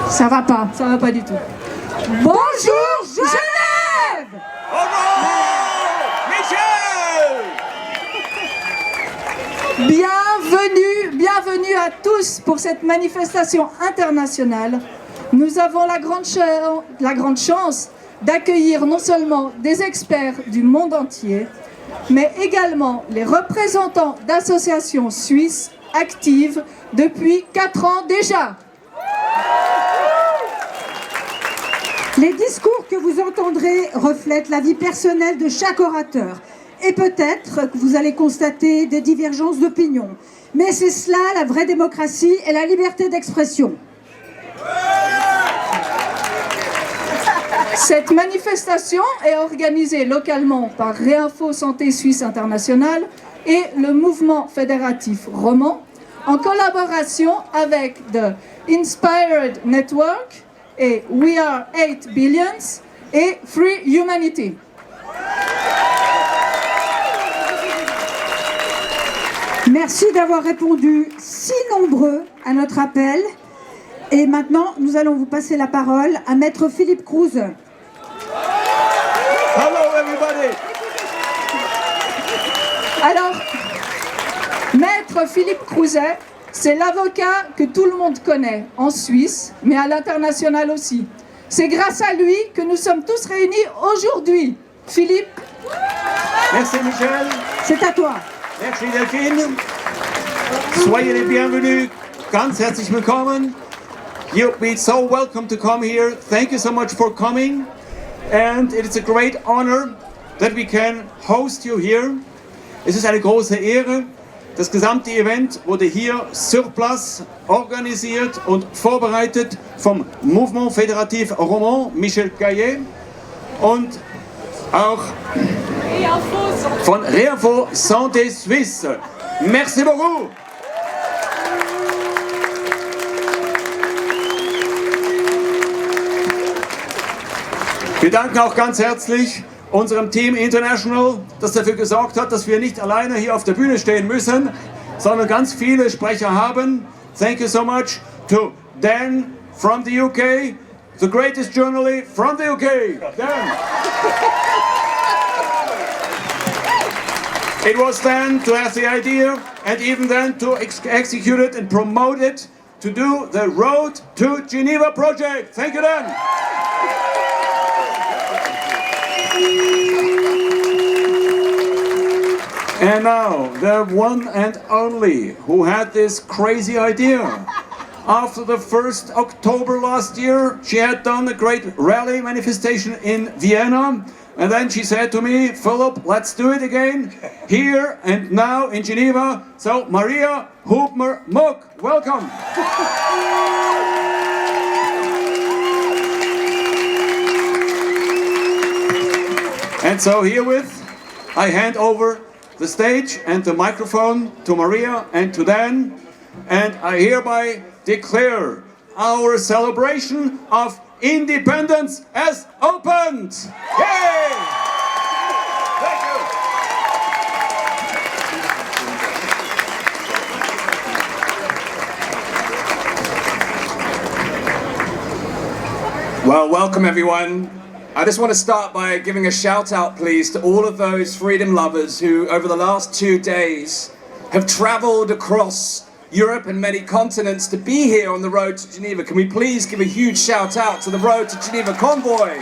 Ça va pas. Ça va pas du tout. Bonjour Genève! Bienvenue à tous pour cette manifestation internationale. Nous avons la grande chance d'accueillir non seulement des experts du monde entier, mais également les représentants d'associations suisses actives depuis 4 ans déjà. Les discours que vous entendrez reflètent la vie personnelle de chaque orateur. Et peut-être que vous allez constater des divergences d'opinion. Mais c'est cela la vraie démocratie et la liberté d'expression. Cette manifestation est organisée localement par Réinfo Santé Suisse Internationale et le mouvement fédératif roman en collaboration avec The Inspired Network et We Are 8 Billions et Free Humanity. Merci d'avoir répondu si nombreux à notre appel. Et maintenant, nous allons vous passer la parole à Maître Philippe Kruse. Hello everybody. Alors, Maître Philippe Kruse, c'est l'avocat que tout le monde connaît en Suisse, mais à l'international aussi. C'est grâce à lui que nous sommes tous réunis aujourd'hui. Philippe. Merci Michel. C'est à toi. Merci Delphine. Soyez les bienvenus. Ganz herzlich willkommen. You've been so welcome to come here. Thank you so much for coming. And it is a great honor that we can host you here. Es ist eine große Ehre. Das gesamte Event wurde hier sur place organisiert und vorbereitet vom Mouvement Fédératif Roman Michel Caillet und auch von Réinfo Santé Suisse. Merci beaucoup. Wir danken auch ganz herzlich unserem Team International, das dafür gesorgt hat, dass wir nicht alleine hier auf der Bühne stehen müssen, sondern ganz viele Sprecher haben. Thank you so much to Dan from the UK, the greatest journalist from the UK. Dan. It was Dan to have the idea and even then to execute it and promote it to do the Road to Geneva project. Thank you, Dan. And now, the one and only who had this crazy idea. After the 1st October last year, she had done a great rally manifestation in Vienna. And then she said to me, Philip, let's do it again, here and now in Geneva. So, Maria Hubmer-Muck, welcome. And so herewith, I hand over the stage and the microphone to Maria and to Dan, and I hereby declare our celebration of independence as opened. Yay! Thank you. Well, welcome everyone. I just want to start by giving a shout out, please, to all of those freedom lovers who, over the last 2 days, have traveled across Europe and many continents to be here on the road to Geneva. Can we please give a huge shout out to the Road to Geneva convoy?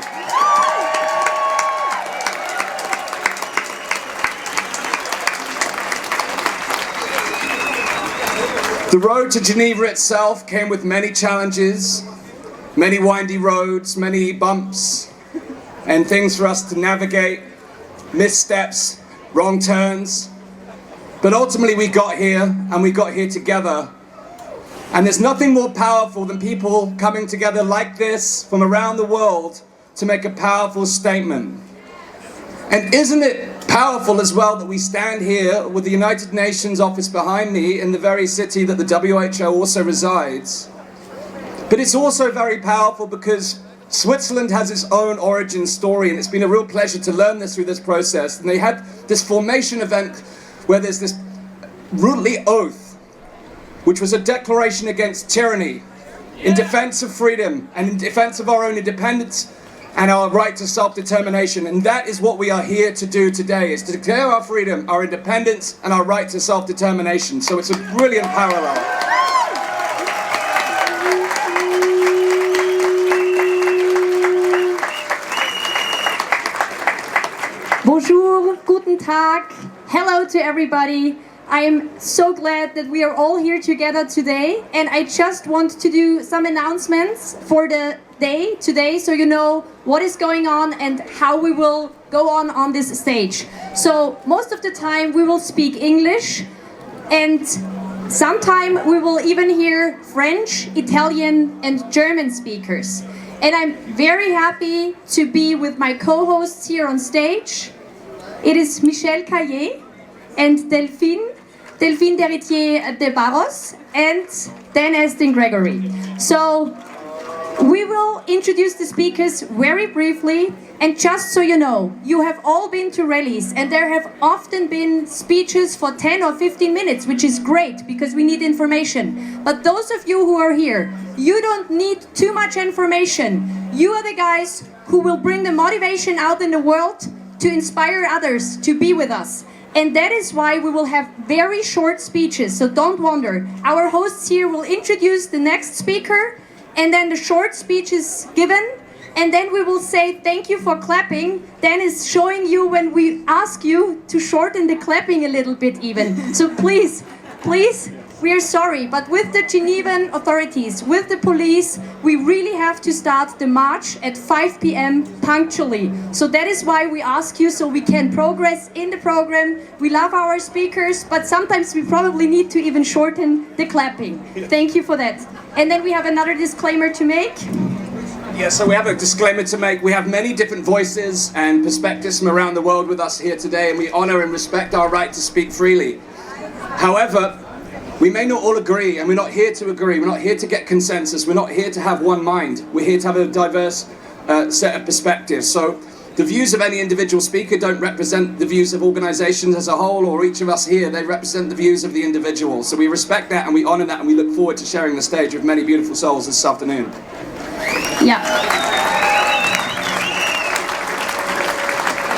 The road to Geneva itself came with many challenges, many windy roads, many bumps, and things for us to navigate, missteps, wrong turns. But ultimately we got here, and we got here together. And there's nothing more powerful than people coming together like this from around the world to make a powerful statement. And isn't it powerful as well that we stand here with the United Nations office behind me in the very city that the WHO also resides? But it's also very powerful because Switzerland has its own origin story, and it's been a real pleasure to learn this through this process. And they had this formation event where there's this Rudely oath, which was a declaration against tyranny, in defense of freedom and in defense of our own independence and our right to self-determination. And that is what we are here to do today, is to declare our freedom, our independence, and our right to self-determination. So it's a brilliant parallel. Bonjour, guten Tag, hello to everybody. I am so glad that we are all here together today, and I just want to do some announcements for the day today so you know what is going on and how we will go on this stage. So most of the time we will speak English, and sometime we will even hear French, Italian and German speakers. And I'm very happy to be with my co-hosts here on stage. It is Michel Caillé and Delphine Deritier de Barros and Dan Estin Gregory. So we will introduce the speakers very briefly, and just so you know, you have all been to rallies and there have often been speeches for 10 or 15 minutes, which is great because we need information. But those of you who are here, you don't need too much information. You are the guys who will bring the motivation out in the world to inspire others to be with us. And that is why we will have very short speeches, so don't wonder. Our hosts here will introduce the next speaker, and then the short speech is given, and then we will say thank you for clapping. Dan is showing you when we ask you to shorten the clapping a little bit even. So please, we are sorry, but with the Genevan authorities, with the police, we really have to start the march at 5 p.m. punctually. So that is why we ask you, so we can progress in the program. We love our speakers, but sometimes we probably need to even shorten the clapping. Thank you for that. And then we have another disclaimer to make. Yeah, so we have a disclaimer to make. We have many different voices and perspectives from around the world with us here today, and we honor and respect our right to speak freely. However, we may not all agree, and we're not here to agree. We're not here to get consensus. We're not here to have one mind. We're here to have a diverse set of perspectives. So the views of any individual speaker don't represent the views of organizations as a whole, or each of us here. They represent the views of the individual. So we respect that and we honor that, and we look forward to sharing the stage with many beautiful souls this afternoon. Yeah.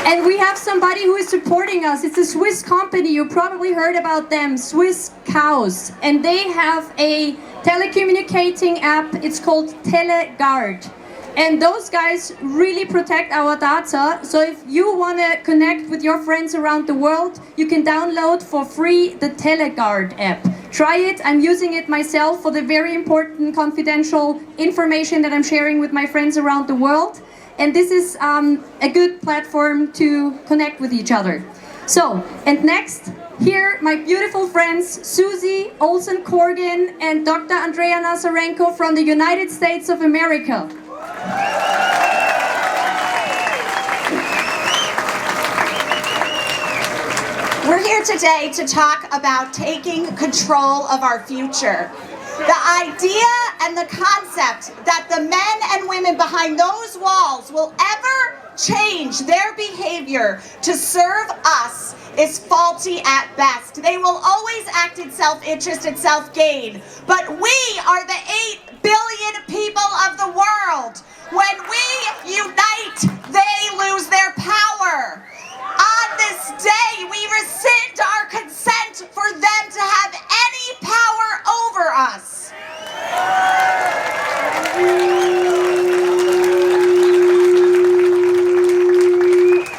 And we have somebody who is supporting us. It's a Swiss company. You probably heard about them, Swiss Cows. And they have a telecommunicating app. It's called TeleGuard. And those guys really protect our data. So if you want to connect with your friends around the world, you can download for free the TeleGuard app. Try it. I'm using it myself for the very important confidential information that I'm sharing with my friends around the world. And this is a good platform to connect with each other. So, and next, here my beautiful friends Susie Olsen-Corgan and Dr. Andrea Nazarenko from the United States of America. We're here today to talk about taking control of our future. The idea and the concept that the men and women behind those walls will ever change their behavior to serve us is faulty at best. They will always act in self-interest and self-gain. But we are the 8 billion people of the world. When we unite, they lose their power. On this day, we rescind our consent for them to have any power over us.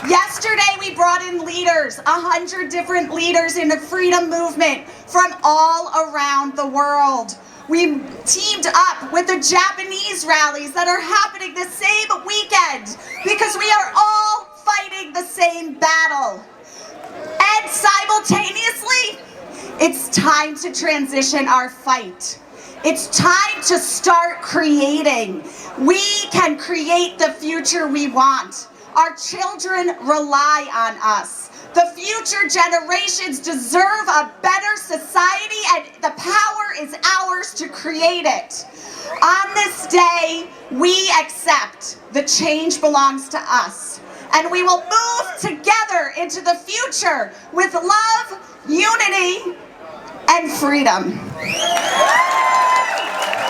Yesterday, we brought in leaders, 100 different leaders in the freedom movement from all around the world. We teamed up with the Japanese rallies that are happening the same weekend because we are all fighting the same battle. And simultaneously, it's time to transition our fight. It's time to start creating. We can create the future we want. Our children rely on us. The future generations deserve a better society, and the power is ours to create it. On this day, we accept the change belongs to us, and we will move together into the future with love, unity, and freedom.